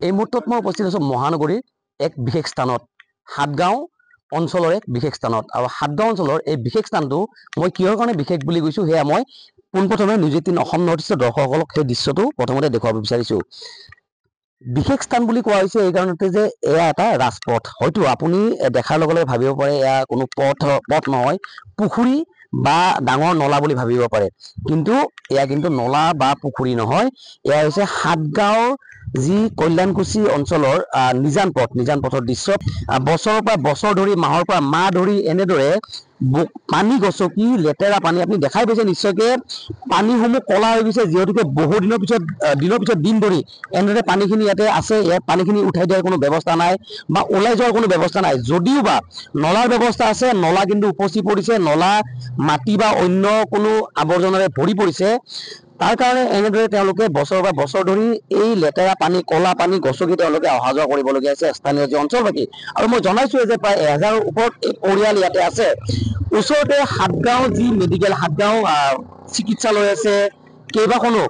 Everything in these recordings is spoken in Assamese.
এই মুহূৰ্তত মই উপস্থিত আছোঁ মহানগৰীৰ এক বিশেষ স্থানত, হাটগাঁও অঞ্চলৰ এক বিশেষ স্থানত। আৰু হাটগাঁও অঞ্চলৰ এই বিশেষ স্থানটো মই কিহৰ কাৰণে বিশেষ বুলি কৈছোঁ সেয়া মই পোনপ্ৰথমে নিউজ 18 অসম নৰ্থ ইষ্টৰ দৰ্শকসকলক সেই দৃশ্যটো প্ৰথমতে দেখুৱাব বিচাৰিছোঁ। বিশেষ স্থান বুলি কোৱা হৈছে এই কাৰণতে যে এয়া এটা ৰাজপথ। হয়তো আপুনি দেখাৰ লগে লগে ভাবিব পাৰে এয়া কোনো পথ নহয়, পুখুৰী বা ডাঙৰ নলা বুলি ভাবিব পাৰে, কিন্তু এয়া কিন্তু নলা বা পুখুৰী নহয়, এয়া হৈছে হাটগাঁৱৰ যি কল্যাণকুছি অঞ্চলৰ নিজান পথৰ দৃশ্য। বছৰৰ পৰা বছৰ ধৰি, মাহৰ পৰা মাহ ধৰি এনেদৰে পানী গছকি লেতেৰা পানী আপুনি দেখাই পাইছে নিশ্চয়কৈ, পানীসমূহ কলা হৈ গৈছে, যিহেতুকে বহু দিনৰ পিছত দিন ধৰি এনেদৰে পানীখিনি ইয়াতে আছে। ইয়াত পানীখিনি উঠাই দিয়াৰ কোনো ব্যৱস্থা নাই বা ওলাই যোৱাৰ কোনো ব্যৱস্থা নাই। যদিও বা নলাৰ ব্যৱস্থা আছে, নলা কিন্তু উপচি পৰিছে, নলা মাটি বা অন্য কোনো আৱৰ্জনাৰে ভৰি পৰিছে। তাৰ কাৰণে এনেদৰে তেওঁলোকে বছৰৰ পৰা বছৰ ধৰি এই লেতেৰা পানী, কলা পানী গছকি তেওঁলোকে অহা যোৱা কৰিবলগীয়া হৈছে, স্থানীয় যি অঞ্চলবাসী। আৰু মই জনাইছোঁ যে প্ৰায় 1000ৰ ওপৰত এই পৰিয়াল ইয়াতে আছে। ওচৰতে হাটগাঁও যি মেডিকেল, হাটগাঁও চিকিৎসালয় আছে, কেইবাখনো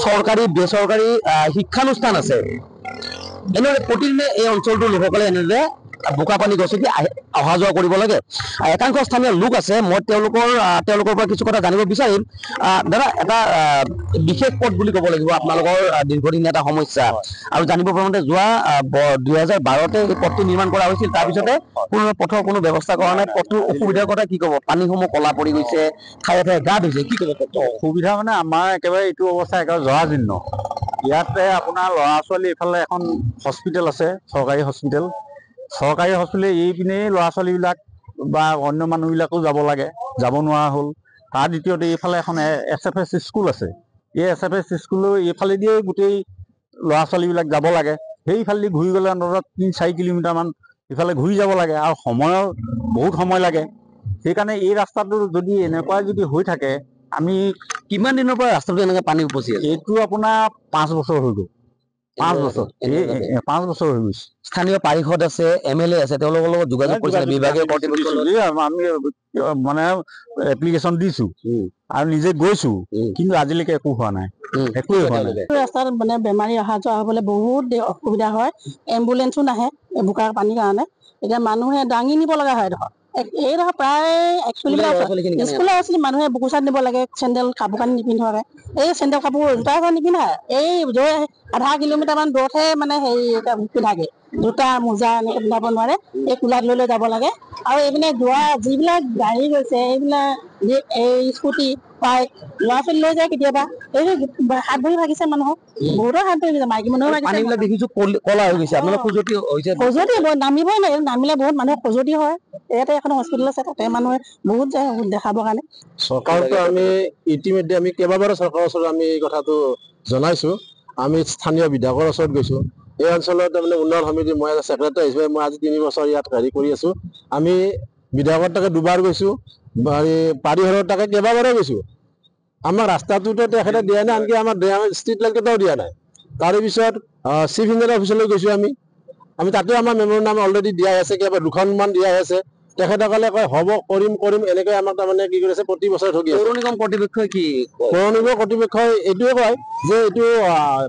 চৰকাৰী বেচৰকাৰী শিক্ষানুষ্ঠান আছে। এনেদৰে প্ৰতিদিনে এই অঞ্চলটোৰ লোকসকলে এনেদৰে বোকা পানী গছকি অহা যোৱা কৰিব লাগে। একাংশ স্থানীয় লোক আছে, মই তেওঁলোকৰ পৰা কিছু কথা জানিব বিচাৰিম। দাদা, এটা বিশেষ পথ বুলি ক'ব লাগিব আপোনালোকৰ দীৰ্ঘদিনীয়া এটা সমস্যা, আৰু জানিব পাৰোঁতে যোৱা 2012তে এই পথটো নিৰ্মাণ কৰা হৈছিল। তাৰপিছতে কোনো পথৰ কোনো ব্যৱস্থা কৰা নাই। পথটোৰ অসুবিধাৰ কথা কি ক'ব? পানীসমূহ কলা পৰি গৈছে, ঠায়ে ঠায়ে গাঁত হৈছে, কি ক'ব? অসুবিধা মানে আমাৰ একেবাৰে এইটো অৱস্থা একেবাৰে জৰাজীৰ্ণ। ইয়াতে আপোনাৰ ল'ৰা ছোৱালী, এইফালে এখন হস্পিটেল আছে, চৰকাৰী হস্পিটেল এইপিনেই ল'ৰা ছোৱালীবিলাক বা অন্য মানুহবিলাকো যাব লাগে, যাব নোৱাৰা হ'ল। তাৰ দ্বিতীয়তে এইফালে এখন SFS স্কুল আছে, এই SFS স্কুলৰ এইফালেদিয়ে গোটেই ল'ৰা ছোৱালীবিলাক যাব লাগে। সেইফালেদি ঘূৰি গ'লে অন্ততঃ 3-4 কিলোমিটাৰমান ইফালে ঘূৰি যাব লাগে, আৰু সময়ৰ বহুত সময় লাগে। সেইকাৰণে এই ৰাস্তাটো যদি এনেকুৱা যদি হৈ থাকে, আমি কিমান দিনৰ পৰা ৰাস্তাটো এনেকৈ পানী উপচি আছে? এইটো আপোনাৰ 5 বছৰ হৈ গ'ল, 5 বছৰ হৈ গৈছে। স্থানীয় পাৰিষদ আছে, MLA আছে, তেওঁলোকৰ লগত যোগাযোগ কৰিছে বিভাগীয় কৰ্তৃপক্ষৰ? আমি মানে এপ্লিকেশ্যন দিছো আৰু নিজে গৈছো, কিন্তু আজিলৈকে একো হোৱা নাই, একোৱে হোৱা নাই। ৰাস্তাত মানে বেমাৰী অহা যোৱা হ'বলৈ বহুত অসুবিধা হয়। এম্বুলেঞ্চো নাহে বোকাৰ পানীৰ কাৰণে। এতিয়া মানুহে দাঙি নিব লগা হয়। এইডোখৰ প্ৰায় স্কুলৰ ল'ৰা ছোৱালী মানুহে বুকু চাত নিব লাগে, চেণ্ডেল কাপোৰ কানি নিপিন্ধাকে। এই চেণ্ডেল কাপোৰ জোতা নিপিন্ধায়, এই আধা কিলোমিটাৰমান দূৰতহে মানে হেৰি পিন্ধাগে, জোতা মোজা এনেকৈ পিন্ধাব নোৱাৰে। এই কোলাত লৈ যাব লাগে। আৰু এইপিনে যোৱা যিবিলাক গাড়ী গৈছে, এইবিলাক এই স্কুটি, বাইক, ল'ৰা ছোৱালী লৈ যায় কেতিয়াবা। এই হাত ভৰি ভাগিছে মানুহৰ, বহুতৰ হাত ভৰি ভাগিছে, মাইকী মানুহৰ দেখিছো কলা হৈ গৈছে। আপোনালোকৰ খজুৱতি হৈছে? খজুৱতি নামিবই নোৱাৰে, নামিলে বহুত মানুহৰ খজুৱতি হয়। ইয়াতে এখন হস্পিটেল আছে, তাতে মানুহে বহুত যায় দেখাবৰ কাৰণে। চৰকাৰতো আমি ইতিমধ্যে আমি কেইবাবাৰো চৰকাৰৰ ওচৰত আমি এই কথাটো জনাইছো। আমি স্থানীয় বিধায়কৰ ওচৰত গৈছো। এই অঞ্চলত তাৰমানে উন্নয়ন সমিতি, মই ছেক্ৰেটাৰী হিচাপে মই আজি 3 বছৰ ইয়াত হেৰি কৰি আছো। আমি বিধায়কৰ তাকে 2বাৰ গৈছো, পাৰিহৰৰ তাকে কেইবাবাৰো গৈছো। আমাৰ ৰাস্তাটোতো তেখেতে দিয়া নাই, আনকি আমাৰ ষ্ট্ৰীট লাইট কেইটাও দিয়া নাই। তাৰপিছত চিফ ইঞ্জিনিয়াৰ অফিচলৈ গৈছো আমি তাতে আমাৰ মেম'ৰেণ্ডাম অলৰেডি দিয়া আছে, কেইবা 2খনমান দিয়া আছে। তেখেতসকলে কয় হ'ব, কৰিম এনেকৈ আমাক তাৰমানে কি কৰিছে, প্ৰতি বছৰে ঠগি আছে। পৌৰ নিগম কৰ্তৃপক্ষই কি পৌৰ নিগম কৰ্তৃপক্ষই এইটোৱে কয় যে এইটো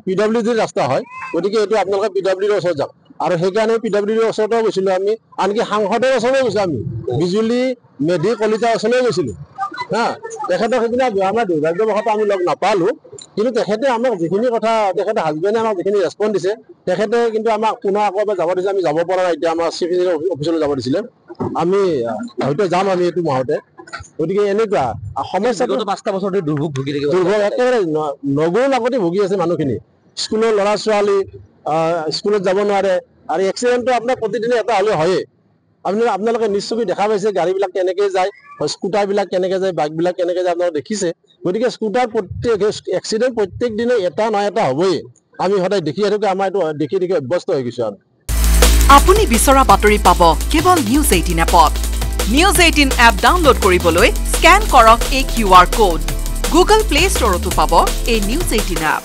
PWDৰ ৰাস্তা হয়, গতিকে এইটো আপোনালোকে PWDৰ ওচৰত যাওক। আৰু সেইকাৰণে PWDৰ ওচৰতেও গৈছিলো আমি, আনকি সাংসদৰ ওচৰলৈ গৈছো আমি, বিজুলী মেধি কলিতাৰ ওচৰলৈ গৈছিলো। তেখেতক সেইদিনা আমাৰ দুৰ্ভাগ্যবশতঃ আমি লগ নাপালো, কিন্তু তেখেতে আমাক যিখিনি কথা, তেখেতে হাজবেণ্ডে আমাক যিখিনি ৰেছপন্স দিছে, তেখেতে কিন্তু আমাক পুনৰ আকৌ এবাৰ যাব দিছে। আমি যাব পৰা নাই, এতিয়া আমাৰ চিফ ইঞ্জিনিয়াৰ অফিচলৈ যাব দিছিলে। আমি হয়তো যাম আমি এইটো মাহতে। গতিকে এনেকুৱা সমস্যাটো 5টা বছৰ ধৰি দুৰ্ভোগ ভুগি থাকিব। একেবাৰে নগৰ লাগতে ভুগি আছে মানুহখিনি। স্কুলৰ ল'ৰা ছোৱালী স্কুলত যাব নোৱাৰে, আৰু এক্সিডেণ্টটো আপোনাৰ প্ৰতিদিনে এটা হ'লে হয়েই। আপোনালোকে নিশ্চয়কৈ দেখা পাইছে গাড়ীবিলাক কেনেকৈ যায়, স্কুটাৰবিলাক কেনেকৈ যায়, বাইকবিলাক কেনেকৈ যায়, আপোনালোকে দেখিছে। গতিকে স্কুটাৰ এক্সিডেণ্ট প্ৰত্যেক দিনে এটা নহয় এটা হ'বই। আমি সদায় দেখি থাকোঁ, আমাৰ এইটো দেখি অভ্যস্ত হৈ গৈছোঁ। আপুনি বিচৰা বাতৰি পাব কেৱল নিউজ 18 এপত। নিউজ 18 এপ ডাউনলোড কৰিবলৈ স্কেন কৰক এই QR কোড। গুগল প্লে ষ্টৰতো পাব এই নিউজ 18 এপ।